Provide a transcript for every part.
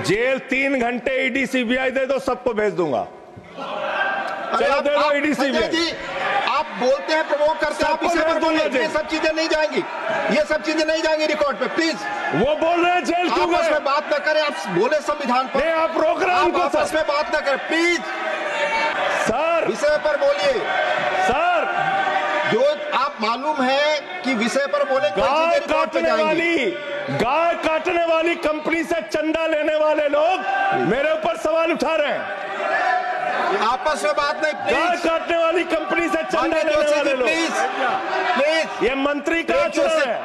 Jail 3 घंटे ED CBI दे दो, सबको भेज दूंगा। चलो दे दो ईडी सीबीआई। आप बोलते हैं, प्रमोट करते हैं, आप इसे पर बोलिए। ये सब चीजें नहीं जाएंगी, ये सब चीजें नहीं जाएंगी रिकॉर्ड पे, प्लीज। वो बोल रहे हैं जेल क्यों गए? आपस में बात न करें, आप बोले संविधान पर। नहीं, आप रोक रहे हैं उनको। आपस में बात न करें प्लीज, सर विषय पर बोलिए। सर, जो आप मालूम है कि विषय पर बोले, गाय काटने वाली कंपनी से चंदा लेने वाले लोग मेरे ऊपर सवाल उठा रहे हैं। आपस में बात नहीं, गाय काटने वाली कंपनी से चंदा लेने वाले लोग। प्लीज, ये मंत्री का चुनाव है।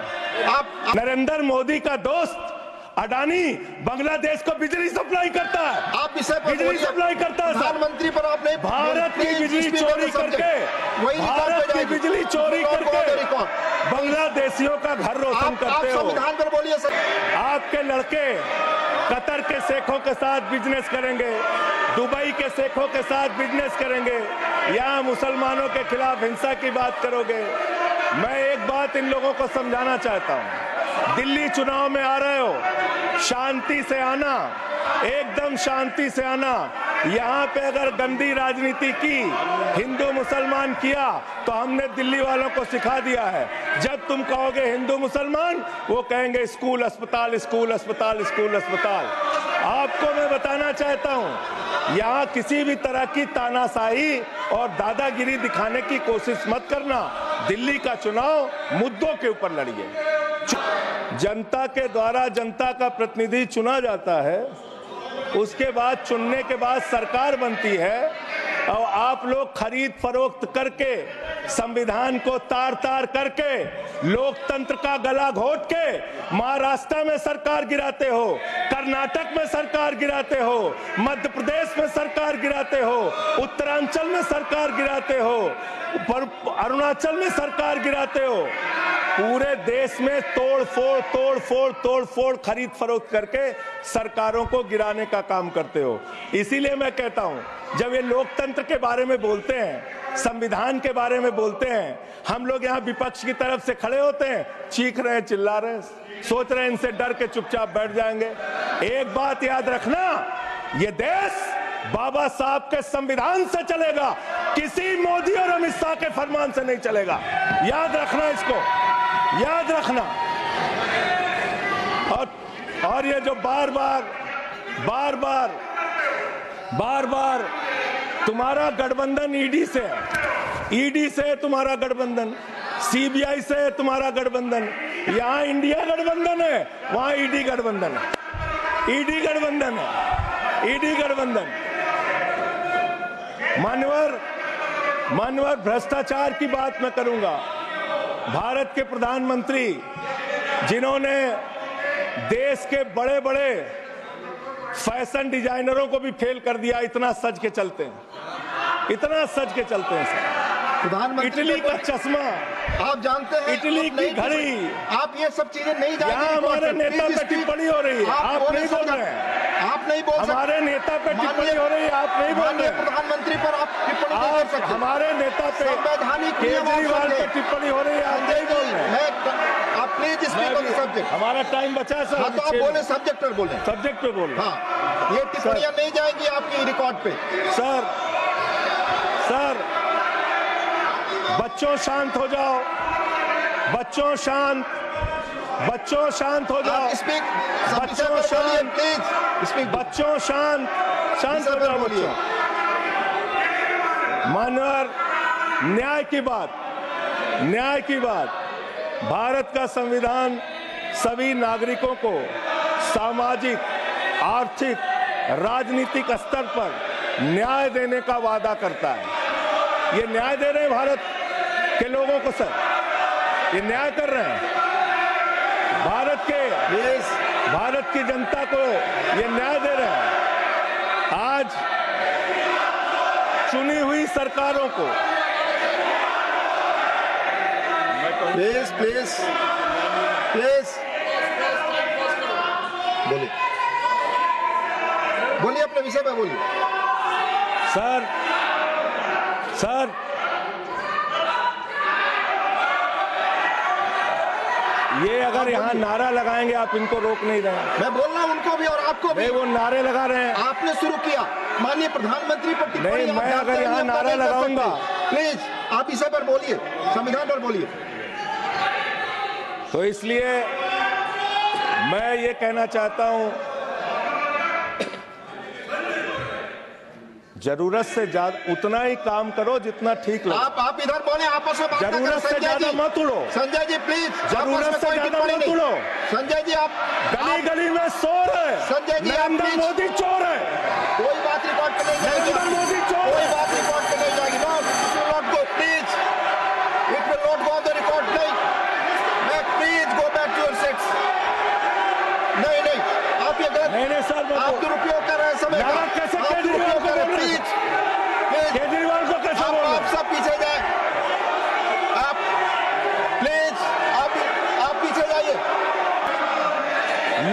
आप नरेंद्र मोदी का दोस्त अडानी बांग्लादेश को बिजली सप्लाई करता है। आप इसे बिजली सप्लाई करता है। प्रधानमंत्री पर आपने भारत की बिजली चोरी करके, भारत की बिजली चोरी करके बांग्लादेशियों का घर रोशन करते हो। संविधान पर बोलिए सर। आपके लड़के कतर के शेखों के साथ बिजनेस करेंगे, दुबई के शेखों के साथ बिजनेस करेंगे, यहाँ मुसलमानों के खिलाफ हिंसा की बात करोगे। मैं एक बात इन लोगों को समझाना चाहता हूँ, दिल्ली चुनाव में आ रहे हो, शांति से आना, एकदम शांति से आना। यहाँ पे अगर गंदी राजनीति की, हिंदू मुसलमान किया, तो हमने दिल्ली वालों को सिखा दिया है। जब तुम कहोगे हिंदू मुसलमान, वो कहेंगे स्कूल अस्पताल, स्कूल अस्पताल, स्कूल अस्पताल। आपको मैं बताना चाहता हूँ, यहाँ किसी भी तरह की तानाशाही और दादागिरी दिखाने की कोशिश मत करना। दिल्ली का चुनाव मुद्दों के ऊपर लड़िए। जनता के द्वारा जनता का प्रतिनिधि चुना जाता है, उसके बाद चुनने के बाद सरकार बनती है, और आप लोग खरीद फरोख्त करके, संविधान को तार तार करके, लोकतंत्र का गला घोट के महाराष्ट्र में सरकार गिराते हो, कर्नाटक में सरकार गिराते हो, मध्य प्रदेश में सरकार गिराते हो, उत्तरांचल में सरकार गिराते हो, अरुणाचल में सरकार गिराते हो। पूरे देश में तोड़ फोड़ खरीद फरोख्त करके सरकारों को गिराने का काम करते हो। इसीलिए मैं कहता हूं, जब ये लोकतंत्र के बारे में बोलते हैं, संविधान के बारे में बोलते हैं, हम लोग यहाँ विपक्ष की तरफ से खड़े होते हैं, चीख रहे हैं, चिल्ला रहे हैं, सोच रहे हैं इनसे डर के चुपचाप बैठ जाएंगे। एक बात याद रखना, ये देश बाबा साहब के संविधान से चलेगा, किसी मोदी और अमित शाह के फरमान से नहीं चलेगा। याद रखना, इसको याद रखना। और ये जो बार बार तुम्हारा गठबंधन ईडी से है, ईडी से तुम्हारा गठबंधन, सीबीआई से तुम्हारा गठबंधन, यहाँ इंडिया गठबंधन है, वहां ईडी गठबंधन है, ईडी गठबंधन है, ईडी गठबंधन। मान्यवर भ्रष्टाचार की बात मैं करूंगा। भारत के प्रधानमंत्री, जिन्होंने देश के बड़े बड़े फैशन डिजाइनरों को भी फेल कर दिया, इतना सज के चलते हैं, इतना सज के चलते हैं। प्रधानमंत्री इटली का चश्मा, आप जानते हैं, इटली की घड़ी, आप ये सब चीजें नहीं जानते। यहाँ हमारे नेता पे टिप्पणी हो रही है, आप नहीं बोल रहे हैं, आप नहीं बोल सकते। हमारे नेता पे टिप्पणी हो रही है, आप नहीं बोल रहे। प्रधानमंत्री पर आप टिप्पणी नहीं कर सकते। हमारे नेता पे, केजरीवाल पे टिप्पणी हो रही है, आप नहीं बोल रहे। आप please speak on the subject. हमारा टाइम बचा है सर। हाँ, तो आप बोले सब्जेक्ट पर बोले, सब्जेक्ट पे बोले। हाँ, ये टिप्पणियां नहीं जाएंगी आपकी रिकॉर्ड पे। सर बच्चों शांत हो जाओ, बच्चों शांत हो जाओ, बच्चों शांत, प्लीज बच्चों शांत हो जाओ बच्चों। मानवर, न्याय की बात, भारत का संविधान सभी नागरिकों को सामाजिक, आर्थिक, राजनीतिक स्तर पर न्याय देने का वादा करता है। ये न्याय दे रहे हैं भारत के लोगों को सर, ये न्याय कर रहे हैं भारत की जनता को, ये न्याय दे रहे हैं। आज चुनी हुई सरकारों को, प्लीज बोलिए अपने विषय में बोलिए। सर ये अगर यहाँ नारा लगाएंगे आप इनको रोक नहीं रहे हैं। मैं बोल रहा हूँ उनको भी और आपको भी। वो नारे लगा रहे हैं, आपने शुरू किया। माननीय प्रधानमंत्री पर टिप्पणी नहीं, मैं अगर यहाँ नारा लगाऊंगा, प्लीज आप इसे पर बोलिए, संविधान पर बोलिए। तो इसलिए मैं ये कहना चाहता हूं, जरूरत से ज्यादा उतना ही काम करो जितना ठीक लगे। आप इधर बोले, आपस में बात करें। जरूरत से ज्यादा मत उड़ो। संजय जी प्लीज, जरूरत से ज्यादा मत उड़ो। संजय जी आप गली गली में शोर है। संजय जी नरेंद्र मोदी चोर है। कोई बात रिकॉर्ड पे नहीं जाएगी। नरेंद्र मोदी चोर है। कोई बात रिकॉर्ड पे नहीं जाएगी। Not go please, it will not go on the record. नहीं, please go back to your seats. नहीं, आप ये गलत, नहीं सर, आप दुरुपयोग कर रहे हैं समय का। कैसे आप दुरुपयोग कर रहे हैं। प्लीज केजरीवाल को कैसे बोल रहे हैं? आप सब पीछे जाए। आप प्लीज आप पीछे जाइए।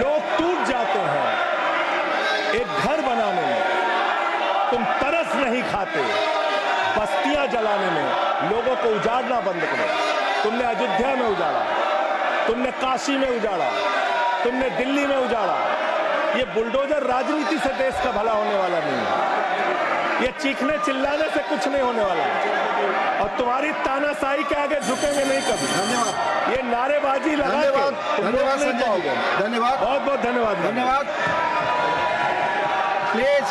लोग टूट जाते हैं एक घर बनाने में, तुम तरस नहीं खाते बस्तियां जलाने में। लोगों को उजाड़ना बंद करो। तुमने अयोध्या में उजाड़ा, तुमने काशी में उजाड़ा, तुमने दिल्ली में उजाड़ा। ये बुलडोजर राजनीति से देश का भला होने वाला नहीं है। ये चीखने चिल्लाने से कुछ नहीं होने वाला है। और तुम्हारी तानाशाही के आगे झुकेंगे नहीं कभी। धन्यवाद। ये नारेबाजी लगा के धन्यवाद संजय जी, धन्यवाद, बहुत बहुत धन्यवाद। धन्यवाद। प्लीज